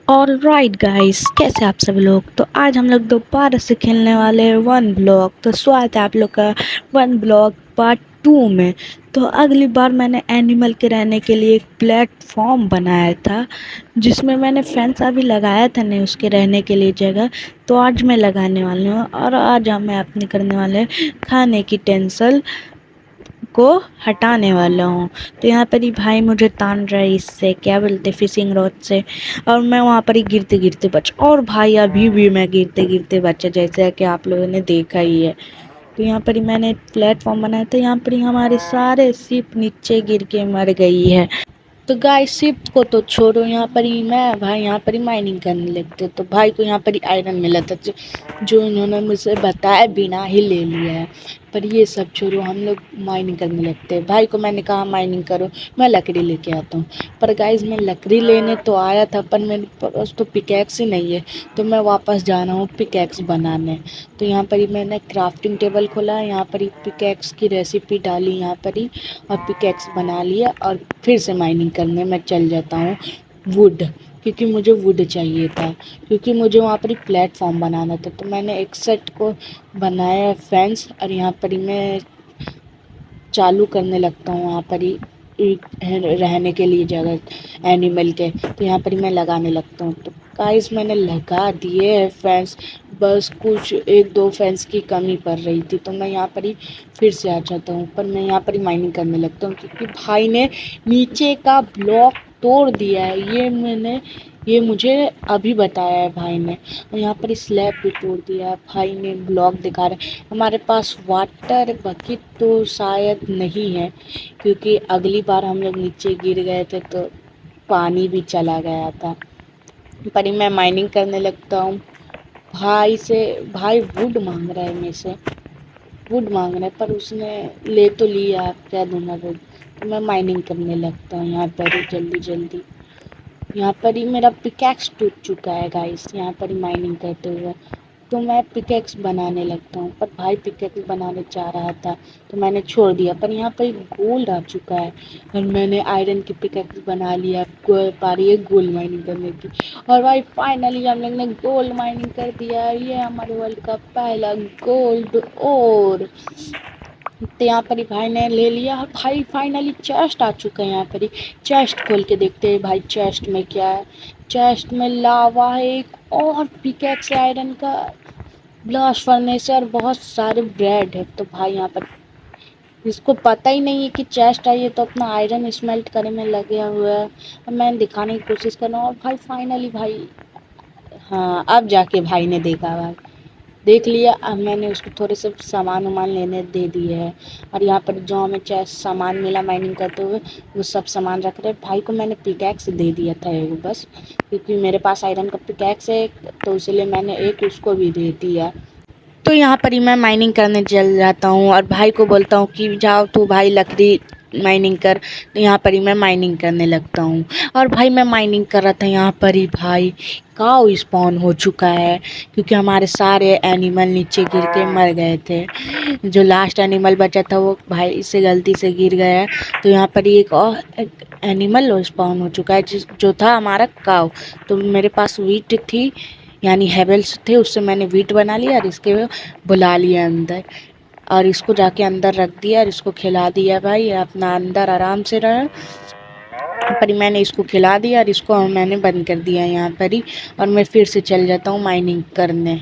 All right guys, कैसे आप सभी लोग। तो आज हम लोग दोबारा से खेलने वाले हैं वन ब्लॉक। तो स्वागत है आप लोग का वन ब्लॉक पार्ट 2 में। तो अगली बार मैंने एनिमल के रहने के लिए एक प्लेटफॉर्म बनाया था, जिसमें मैंने फेंस अभी लगाया था नहीं उसके रहने के लिए जगह। तो आज मैं लगाने वाली हूँ और आज मैं अपने करने वाले हैं खाने की टेंशन को हटाने वाला हूँ। तो यहाँ पर ही भाई मुझे तान रहा है, इससे क्या बोलते फिशिंग रॉड से, और मैं वहाँ पर ही गिरते गिरते बचा। और भाई अभी भी मैं गिरते गिरते बचा, जैसे कि आप लोगों ने देखा ही है। तो यहाँ पर ही मैंने प्लेटफॉर्म बनाया था, यहाँ पर ही हमारे सारे शिप नीचे गिर के मर गई है। तो गाइस शिप को तो छोड़ो, यहाँ पर ही मैं भाई यहाँ पर ही माइनिंग करने लगते। तो भाई को यहाँ पर ही आयरन मिला था, जो इन्होंने मुझे बताया बिना ही ले लिया है। पर ये सब छोड़ो, हम लोग माइनिंग करने लगते हैं। भाई को मैंने कहा माइनिंग करो, मैं लकड़ी लेके आता हूँ। पर गाइस मैं लकड़ी लेने तो आया था, पर मेरे पास तो पिकैक्स ही नहीं है। तो मैं वापस जा रहा हूँ पिकैक्स बनाने। तो यहाँ पर ही मैंने क्राफ्टिंग टेबल खोला, यहाँ पर ही पिकैक्स की रेसिपी डाली यहाँ पर ही, और पिकैक्स बना लिया। और फिर से माइनिंग करने में चल जाता हूँ वुड, क्योंकि मुझे वुड चाहिए था, क्योंकि मुझे वहाँ पर ही प्लेटफॉर्म बनाना था। तो मैंने एक सेट को बनाया फेंस, और यहाँ पर ही मैं चालू करने लगता हूँ वहाँ पर ही रहने के लिए जगह एनिमल के। तो यहाँ पर ही मैं लगाने लगता हूँ। तो गाइस मैंने लगा दिए है फेंस, बस कुछ एक दो फेंस की कमी पड़ रही थी। तो मैं यहाँ पर ही फिर से आ जाता हूँ, पर मैं यहाँ पर ही माइनिंग करने लगता हूँ, क्योंकि भाई ने नीचे का ब्लॉक तोड़ दिया है। ये मुझे अभी बताया है भाई ने। और यहाँ पर स्लैब भी तोड़ दिया है भाई ने, ब्लॉक दिखा रहे। हमारे पास वाटर बकेट तो शायद नहीं है, क्योंकि अगली बार हम लोग नीचे गिर गए थे तो पानी भी चला गया था। पर मैं माइनिंग करने लगता हूँ। भाई वुड मांग रहा है मेरे से, वुड मांग रहा है, पर उसने ले तो लिया, आप क्या दूंगा वुड। तो मैं माइनिंग करने लगता हूँ यहाँ पर ही जल्दी जल्दी। यहाँ पर ही मेरा पिकैक्स टूट चुका है गाइस, यहाँ पर ही माइनिंग करते हुए। तो मैं पिकैक्स बनाने लगता हूँ, पर भाई पिकैक्स बनाने चाह रहा था तो मैंने छोड़ दिया। पर यहाँ पर गोल्ड आ चुका है, और मैंने आयरन की पिकैक्स बना लिया। पारी है गोल्ड माइनिंग करने की। और भाई फाइनली हम लोग ने गोल्ड माइनिंग कर दिया। ये हमारे वर्ल्ड का पहला गोल्ड। और तो यहाँ पर ही भाई ने ले लिया। भाई फाइनली चेस्ट आ चुका है, यहाँ पर ही चेस्ट खोल के देखते हैं भाई चेस्ट में क्या है। चेस्ट में लावा है एक, और पिकैक्स आयरन का, ब्लास्ट फर्नेस और बहुत सारे ब्रेड है। तो भाई यहाँ पर इसको पता ही नहीं है कि चेस्ट आई है, तो अपना आयरन स्मेल्ट करने में लगे हुआ है। और मैं दिखाने की कोशिश कर रहा हूँ। और भाई फाइनली भाई, हाँ अब जाके भाई ने देखा, भाई देख लिया। अब मैंने उसको थोड़े से सामान वामान लेने दे दिए है। और यहाँ पर जो हमें चाहे सामान मिला माइनिंग करते हुए, वो सब सामान रख रहे। भाई को मैंने पिकैक्स दे दिया था एगो बस, क्योंकि मेरे पास आयरन का पिकैक्स है, तो इसलिए मैंने एक उसको भी दे दिया। तो यहाँ पर ही मैं माइनिंग करने चल जाता हूँ, और भाई को बोलता हूँ कि जाओ तू भाई लकड़ी माइनिंग कर। तो यहाँ पर ही मैं माइनिंग करने लगता हूँ। और भाई मैं माइनिंग कर रहा था, यहाँ पर ही भाई काऊ स्पॉन हो चुका है, क्योंकि हमारे सारे एनिमल नीचे गिर के मर गए थे। जो लास्ट एनिमल बचा था वो भाई इससे गलती से गिर गया। तो यहाँ पर ही एक एनिमल स्पॉन हो चुका है, जो था हमारा काऊ। तो मेरे पास वीट थी, यानी हेवल्स थे, उससे मैंने वीट बना लिया और इसके बुला लिया अंदर। और इसको जाके अंदर रख दिया और इसको खिला दिया। भाई अपना अंदर आराम से रहा। पर मैंने इसको खिला दिया और इसको मैंने बंद कर दिया यहाँ पर ही। और मैं फिर से चल जाता हूँ माइनिंग करने।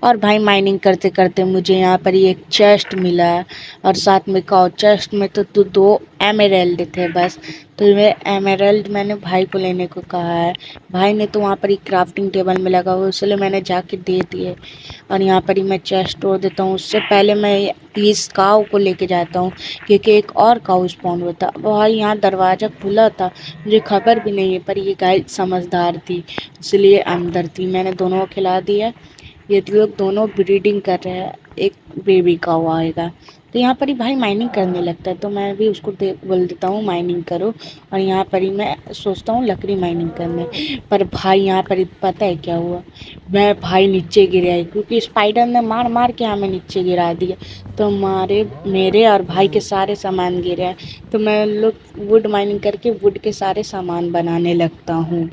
और भाई माइनिंग करते करते मुझे यहाँ पर ही एक चेस्ट मिला, और साथ में का चेस्ट में तो दो एमेरल्ड थे बस। तो मैं एमेरल्ड मैंने भाई को लेने को कहा है। भाई ने तो वहाँ पर ही क्राफ्टिंग टेबल में लगा हुआ, इसलिए मैंने जाके दे दिए। और यहाँ पर ही मैं चेस्ट तोड़ देता हूँ। उससे पहले मैं इस काऊ को लेके जाता हूँ, क्योंकि एक और काऊ स्पॉन हुआ था। भाई यहाँ दरवाज़ा खुला था, मुझे खबर भी नहीं है, पर ये गाय समझदार थी, इसलिए अंदर थी। मैंने दोनों को खिला दिया। ये लोग दोनों ब्रीडिंग कर रहे हैं, एक बेबी काऊ आएगा। तो यहाँ पर ही भाई माइनिंग करने लगता है, तो मैं भी उसको बोल देता हूँ माइनिंग करो। और यहाँ पर ही मैं सोचता हूँ लकड़ी माइनिंग करने। पर भाई यहाँ पर ही पता है क्या हुआ, मैं भाई नीचे गिरा, क्योंकि स्पाइडर ने मार मार के हमें नीचे गिरा दिया। तो मेरे और भाई के सारे सामान गिरे हैं। तो मैं लोग वुड माइनिंग करके वुड के सारे सामान बनाने लगता हूँ।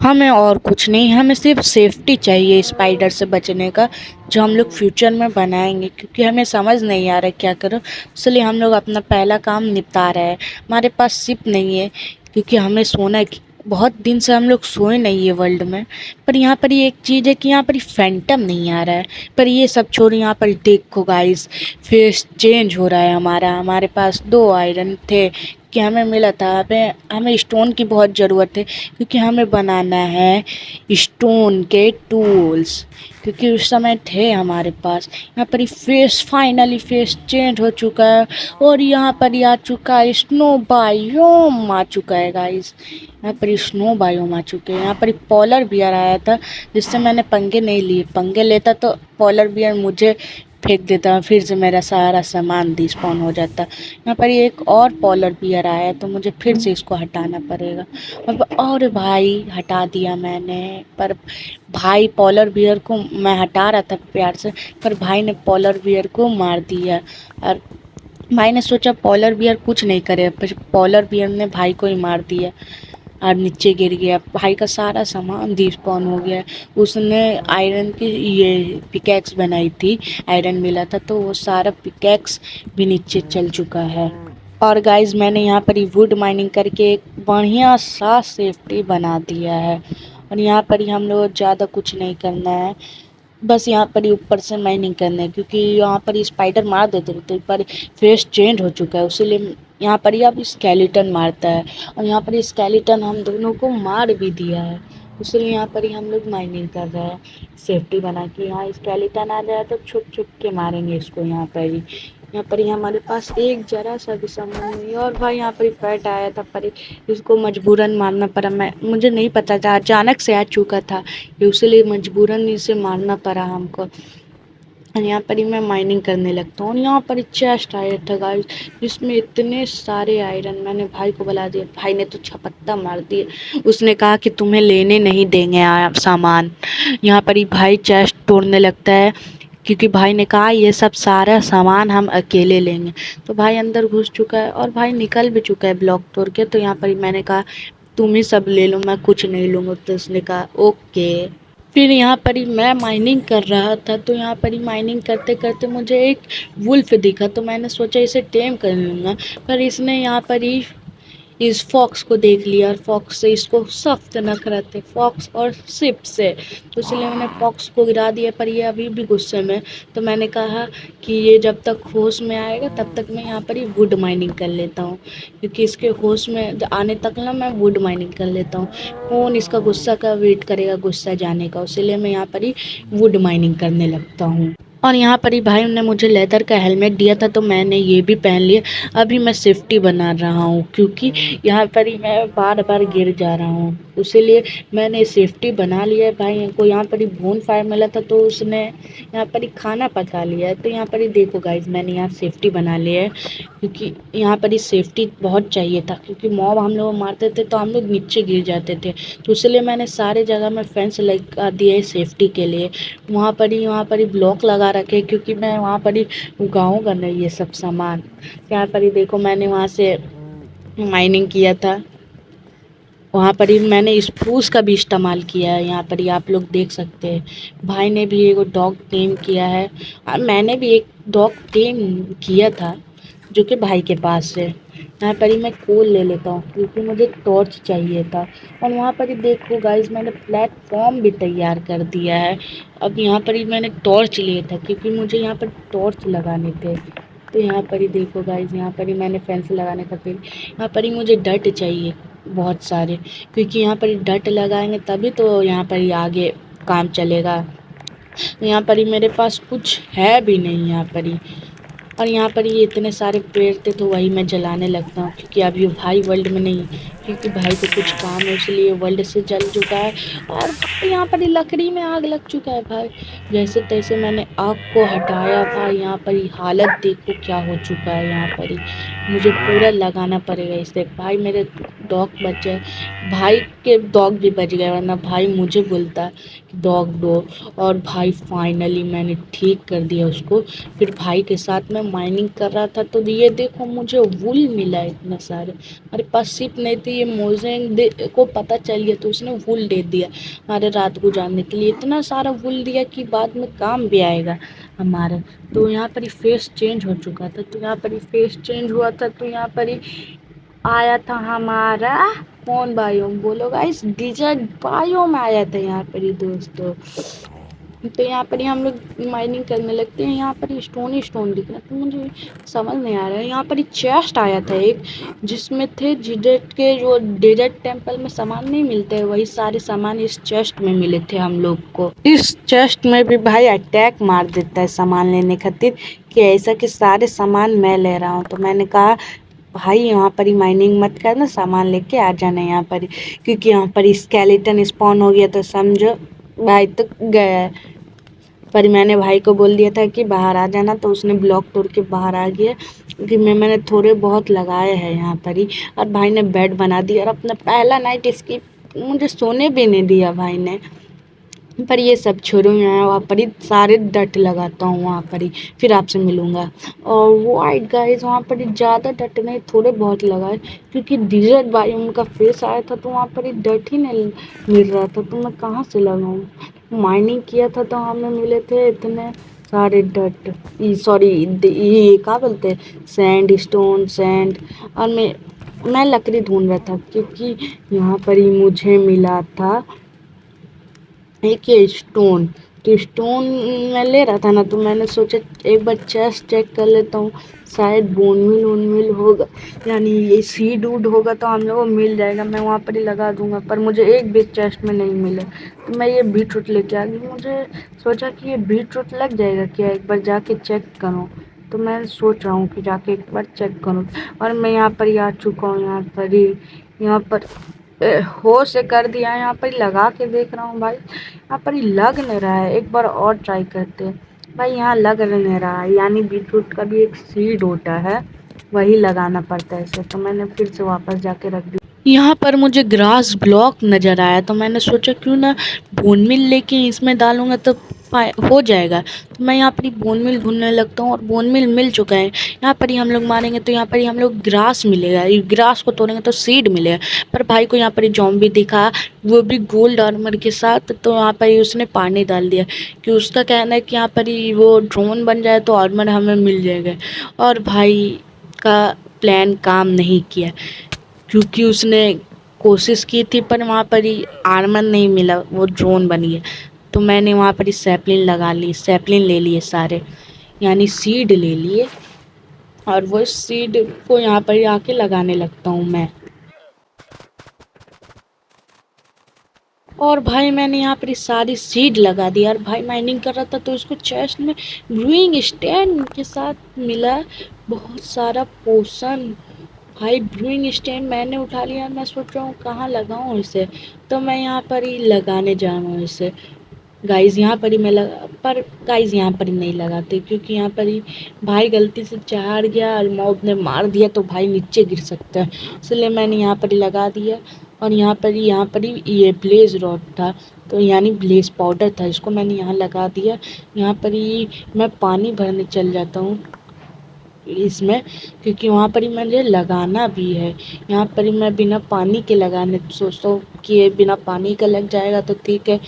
हमें और कुछ नहीं, हमें सिर्फ सेफ्टी चाहिए स्पाइडर से बचने का, जो हम लोग फ्यूचर में बनाएंगे, क्योंकि हमें समझ नहीं आ रहा है क्या करो, इसलिए हम लोग अपना पहला काम निपटा रहे हैं। हमारे पास शिप नहीं है, क्योंकि हमें सोना बहुत दिन से हम लोग सोए नहीं है वर्ल्ड में। पर यहाँ पर ये एक चीज़ है कि यहाँ पर फैंटम नहीं आ रहा है। पर ये सब छोड़, यहाँ पर देखो गाइस, फेस चेंज हो रहा है हमारा। हमारे पास 2 आयरन थे कि हमें मिला था, हमें स्टोन की बहुत ज़रूरत है, क्योंकि हमें बनाना है स्टोन के टूल्स, क्योंकि उस समय थे हमारे पास। यहाँ पर फेस फाइनली फेस चेंज हो चुका है, और यहाँ पर आ चुका है स्नो बायोम आ चुका है गाइस। यहाँ पर स्नो बायोम आ चुके हैं। यहाँ पर पोलर बियर आया था, जिससे मैंने पंगे नहीं लिए। पंगे लेता तो पोलर बियर मुझे फेंक देता, फिर से मेरा सारा सामान डिस्पॉन हो जाता। यहाँ पर एक और पोलर बियर आया है, तो मुझे फिर से इसको हटाना पड़ेगा। और भाई हटा दिया मैंने, पर भाई पोलर बियर को मैं हटा रहा था प्यार से, पर भाई ने पोलर बियर को मार दिया। और भाई ने सोचा पोलर बियर कुछ नहीं करे, पर पोलर बियर ने भाई को ही मार दिया और नीचे गिर गया। भाई का सारा सामान डिस्पॉन हो गया। उसने आयरन की ये पिकैक्स बनाई थी, आयरन मिला था, तो वो सारा पिकैक्स भी नीचे चल चुका है। और गाइज मैंने यहाँ पर ही वुड माइनिंग करके एक बढ़िया सा सेफ्टी बना दिया है। और यहाँ पर ही हम लोग ज़्यादा कुछ नहीं करना है, बस यहाँ पर ही ऊपर से माइनिंग करना है, क्योंकि यहाँ पर ही स्पाइडर मार देते थे, पर फेस चेंज हो चुका है, इसीलिए यहाँ पर ही अब स्केलेटन मारता है। और यहाँ पर स्केलेटन हम दोनों को मार भी दिया है, इसलिए यहाँ पर ही हम लोग माइनिंग कर रहे हैं सेफ्टी बना के। यहाँ स्केलेटन आ जाए तो छुप छुप के मारेंगे इसको। यहाँ पर ही हमारे पास एक जरा सा भी सामान नहीं है। और भाई यहाँ पर ही फैट आया था, पर इसको मजबूरन मारना पड़ा। मुझे नहीं पता था, अचानक से आ चुका था, इसलिए मजबूरन इसे मारना पड़ा हमको। और यहाँ पर ही मैं माइनिंग करने लगता हूँ। और यहाँ पर चेस्ट आया था गाइस, जिसमें इतने सारे आयरन। मैंने भाई को बुला दिया, भाई ने तो छपत्ता मार दिया। उसने कहा कि तुम्हें लेने नहीं देंगे सामान। यहाँ पर ही भाई चेस्ट तोड़ने लगता है, क्योंकि भाई ने कहा ये सब सारा सामान हम अकेले लेंगे। तो भाई अंदर घुस चुका है, और भाई निकल भी चुका है ब्लॉक तोड़ के। तो यहाँ पर ही मैंने कहा तुम ही सब ले लो, मैं कुछ नहीं लूँगा। तो उसने कहा ओके। फिर यहाँ पर ही मैं माइनिंग कर रहा था, तो यहाँ पर ही माइनिंग करते करते मुझे एक वुल्फ दिखा, तो मैंने सोचा इसे टेम कर लूँगा। पर इसने यहाँ पर ही इस फॉक्स को देख लिया, और फॉक्स से इसको सख्त नफरत है, फॉक्स और सिप से। तो इसलिए मैंने फॉक्स को गिरा दिया, पर ये अभी भी गुस्से में। तो मैंने कहा कि ये जब तक होश में आएगा तब तक मैं यहाँ पर ही वुड माइनिंग कर लेता हूँ, क्योंकि इसके होश में आने तक ना मैं वुड माइनिंग कर लेता हूँ। कौन इसका गुस्सा का वेट करेगा, गुस्सा जाने का, इसलिए मैं यहाँ पर ही वुड माइनिंग करने लगता हूँ। और यहाँ पर ही भाई ने मुझे लेदर का हेलमेट दिया था, तो मैंने ये भी पहन लिया। अभी मैं सेफ्टी बना रहा हूँ, क्योंकि यहाँ पर ही मैं बार बार गिर जा रहा हूँ, इसीलिए मैंने सेफ्टी बना लिया है। भाई को यहाँ पर ही बोन फायर मिला था, तो उसने यहाँ पर ही खाना पका लिया है। तो यहाँ पर ही देखो गाइज, मैंने यहाँ सेफ्टी बना लिया है, क्योंकि यहाँ पर ही सेफ्टी बहुत चाहिए था, क्योंकि मॉब हम लोग मारते थे तो हम लोग नीचे गिर जाते थे। तो इसलिए मैंने सारे जगह में फेंस लगा दिए है सेफ्टी के लिए। वहाँ पर ही ब्लॉक लगा रखे, क्योंकि मैं वहाँ पर ही उगाऊँगा नहीं ये सब सामान। यहाँ पर ही देखो, मैंने वहाँ से माइनिंग किया था, वहाँ पर ही मैंने स्प्रूस का भी इस्तेमाल किया है। यहाँ पर ही आप लोग देख सकते हैं, भाई ने भी एक डॉग टेम किया है, और मैंने भी एक डॉग टेम किया था, जो कि भाई के पास है। यहाँ पर ही मैं कोल ले लेता हूँ, क्योंकि मुझे टॉर्च चाहिए था। और वहाँ पर ही देखो गाइस, मैंने प्लेटफॉर्म भी तैयार कर दिया है। अब यहाँ पर ही मैंने टॉर्च लिया था, क्योंकि मुझे यहाँ पर टॉर्च लगाने थे। तो यहाँ पर ही देखो गाइस, यहाँ पर ही मैंने फेंस लगाने का, फिर यहाँ पर ही मुझे डट चाहिए बहुत सारे, क्योंकि यहाँ पर ही डट लगाएंगे तभी तो यहाँ पर ही आगे काम चलेगा। यहाँ पर ही मेरे पास कुछ है भी नहीं यहाँ पर ही। और यहाँ पर ये इतने सारे पेड़ थे, तो वही मैं जलाने लगता हूँ, क्योंकि अभी भाई वर्ल्ड में नहीं, क्योंकि भाई को कुछ काम है, इसलिए वर्ल्ड से जल चुका है। और यहाँ पर ये लकड़ी में आग लग चुका है भाई। जैसे तैसे मैंने आग को हटाया भाई। यहाँ पर ही हालत देखो क्या हो चुका है। यहाँ पर ही मुझे पूरा लगाना पड़ेगा इससे। भाई मेरे डॉग बच गए, भाई के डॉग भी बच गए, वरना भाई मुझे बोलता डॉग दो। और भाई फाइनली मैंने ठीक कर दिया उसको। फिर भाई के साथ मैं माइनिंग कर रहा था, तो ये देखो मुझे वुल मिला इतने सारे। मेरे पास शिप नहीं थी, ये मोजेंग को पता चल गया तो उसने वूल दे दिया हमारे रात गुजारने के लिए। इतना सारा वूल दिया कि बाद में काम भी आएगा हमारे। तो यहाँ पर ही फेस चेंज हो चुका था, तो यहाँ पर ही फेस चेंज हुआ था, तो यहाँ पर ही आया था हमारा कौन बायोम बोलो गाइस, डिजर्ट बायोम आया था यहाँ पर ही दोस्तों। तो यहाँ पर ही हम लोग माइनिंग करने लगते हैं। यहाँ पर स्टोन ही स्टोन दिख रहा था, मुझे समझ नहीं आ रहा है। यहाँ पर चेस्ट आया था एक, जिसमें थे जिडेट के जो डेजर्ट टेम्पल में सामान नहीं मिलते हैं, वही सारे सामान इस चेस्ट में मिले थे हम लोग को। इस चेस्ट में भी भाई अटैक मार देता है सामान लेने खातिर, कि ऐसा कि सारे सामान मैं ले रहा हूँ। तो मैंने कहा भाई यहाँ पर ही माइनिंग मत करना, सामान लेके आ जाना यहाँ पर ही, क्योंकि यहाँ पर स्केलेटन स्पॉन हो गया तो समझो भाई तो गया है। पर मैंने भाई को बोल दिया था कि बाहर आ जाना, तो उसने ब्लॉक तोड़ के बाहर आ गया, क्योंकि मैंने थोड़े बहुत लगाए हैं यहाँ पर ही। और भाई ने बेड बना दिया और अपना पहला नाइट स्किप मुझे सोने भी नहीं दिया भाई ने। पर ये सब छोड़ो, मैं वहाँ पर ही सारे डट लगाता हूँ वहाँ पर ही, फिर आपसे मिलूँगा। और वाइट गाइस वहाँ पर ही ज़्यादा डट नहीं, थोड़े बहुत लगाए, क्योंकि डिजर्ट बायोम का फेस आया था तो वहाँ पर ही डट ही नहीं मिल रहा था, तो मैं कहाँ से लगाऊँ। माइनिंग किया था तो हमें मिले थे इतने सारे डट, सॉरी ये क्या बोलते हैं, सैंड स्टोन सैंड। और मैं लकड़ी ढूंढ रहा था, क्योंकि यहाँ पर ही मुझे मिला था एक ये स्टोन। तो स्टोन मैं ले रहा था ना, तो मैंने सोचा एक बार चेस्ट चेक कर लेता हूँ, शायद बोनमिल वोनमिल होगा, यानी ये सीड वूड होगा तो हम लोगों को मिल जाएगा, मैं वहाँ पर ही लगा दूंगा। पर मुझे एक भी चेस्ट में नहीं मिला, तो मैं ये बीटरूट लेके आ गई। मुझे सोचा कि ये बीटरूट लग जाएगा क्या, एक बार जाके चेक करूँ। तो मैं सोच रहा हूँ कि जाके एक बार चेक करूँ। और मैं यहाँ पर ही आ चुका हूँ, यहाँ पर हो से कर दिया, यहाँ पर लगा के देख रहा हूँ भाई, यहाँ पर लग नहीं रहा है। एक बार और ट्राई करते हैं भाई, यहाँ लग नहीं रहा है, यानी बीटरूट का भी एक सीड होता है, वही लगाना पड़ता है इसे। तो मैंने फिर से वापस जाके रख दिया। यहाँ पर मुझे ग्रास ब्लॉक नज़र आया, तो मैंने सोचा क्यों ना बोन मिल लेके इसमें डालूंगा तो हो जाएगा। तो मैं यहाँ पर ही बोन मिल ढूंढने लगता हूँ, और बोन मिल मिल चुका है। यहाँ पर ही हम लोग मारेंगे तो यहाँ पर ही हम लोग ग्रास मिलेगा, ये ग्रास को तोड़ेंगे तो सीड मिलेगा। पर भाई को यहाँ पर ही जॉम्बी दिखा, वो भी गोल्ड आर्मर के साथ, तो यहाँ पर ही उसने पानी डाल दिया, कि उसका कहना है कि यहाँ पर ही वो ड्रोन बन जाए तो आर्मर हमें मिल जाएगा। और भाई का प्लान काम नहीं किया, क्योंकि उसने कोशिश की थी पर वहाँ पर ही आर्मर नहीं मिला, वो ड्रोन बन गया। तो मैंने वहाँ पर ही सैपलिन लगा ली, सैपलिन ले लिए सारे, यानी सीड ले लिए, और वो सीड को यहाँ पर ही आके लगाने लगता हूँ मैं। और भाई मैंने यहाँ पर सारी सीड लगा दी। और भाई माइनिंग कर रहा था तो उसको चेस्ट में ब्रूइंग स्टैंड के साथ मिला बहुत सारा पोशन। भाई ब्रूइंग स्टैंड मैंने उठा लिया, मैं सोच रहा हूँ कहाँ लगाऊँ इसे, तो मैं यहाँ पर ही लगाने जा रहा हूँ इसे। गाइस यहाँ पर ही मैं लगा, पर गाइस यहाँ पर ही नहीं लगाते, क्योंकि यहाँ पर ही भाई गलती से चढ़ गया और मॉब ने मार दिया तो भाई नीचे गिर सकता है, इसलिए मैंने यहाँ पर ही लगा दिया। और यहाँ पर ही ये ब्लेज रॉड था, तो यानी ब्लेज पाउडर था, इसको मैंने यहाँ लगा दिया। यहाँ पर ही मैं पानी भरने चल जाता हूँ इसमें, क्योंकि वहाँ पर ही मुझे लगाना भी है। यहाँ पर ही मैं बिना पानी के लगाने सोचता हूँ कि ये बिना पानी का लग जाएगा तो ठीक है,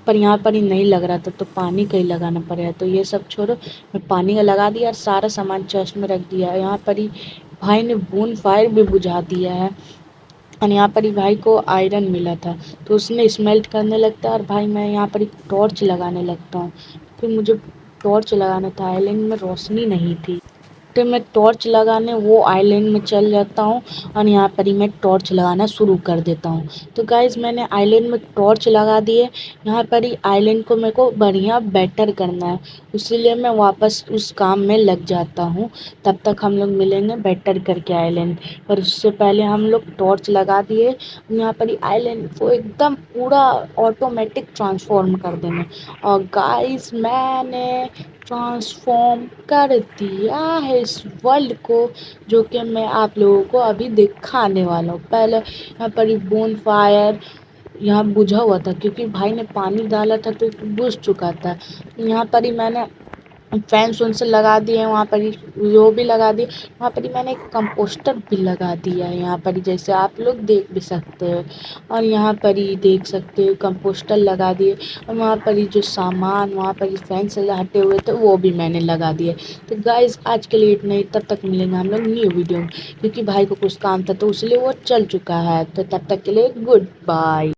पर यहाँ पर ही नहीं लग रहा था तो पानी का ही लगाना पड़ेगा। तो ये सब छोड़ो, मैं पानी का लगा दिया और सारा सामान चेस्ट में रख दिया। यहाँ पर ही भाई ने बोन फायर भी बुझा दिया है, और यहाँ पर ही भाई को आयरन मिला था तो उसने स्मेल्ट करने लगता है। और भाई मैं यहाँ पर ही टॉर्च लगाने लगता हूँ, फिर मुझे टॉर्च लगाना था, आइलैंड में रोशनी नहीं थी, तो मैं टॉर्च लगाने वो आइलैंड में चल जाता हूँ, और यहाँ पर ही मैं टॉर्च लगाना शुरू कर देता हूँ। तो गाइज़ मैंने आइलैंड में टॉर्च लगा दिए, यहाँ पर ही आइलैंड को मेरे को बढ़िया बेटर करना है, इसीलिए मैं वापस उस काम में लग जाता हूँ। तब तक हम लोग मिलेंगे बेटर करके आइलैंड, पर उससे पहले हम लोग टॉर्च लगा दिए। यहाँ पर ही आइलैंड को एकदम पूरा ऑटोमेटिक ट्रांसफॉर्म कर देंगे। और गाइस मैंने ट्रांसफॉर्म कर दिया है इस वर्ल्ड को, जो कि मैं आप लोगों को अभी दिखाने वाला हूँ। पहले यहाँ पर ही बोन फायर यहाँ बुझा हुआ था, क्योंकि भाई ने पानी डाला था तो बुझ चुका था। यहाँ पर ही मैंने फैंस वैंस लगा दिए हैं वहाँ पर ही, वो भी लगा दिए वहाँ पर ही। मैंने एक कंपोस्टर भी लगा दिया है यहाँ पर ही, जैसे आप लोग देख भी सकते हो। और यहाँ पर ही देख सकते हो कंपोस्टर लगा दिए, और वहाँ पर ही जो सामान वहाँ पर ही फैंस हटे हुए थे वो भी मैंने लगा दिए। तो गाइज आज के लिए इतना ही, तब तक मिलेंगे हम लोग न्यू वीडियो में, क्योंकि भाई को कुछ काम था तो इसलिए वो चल चुका है। तो तब तक के लिए गुड बाय।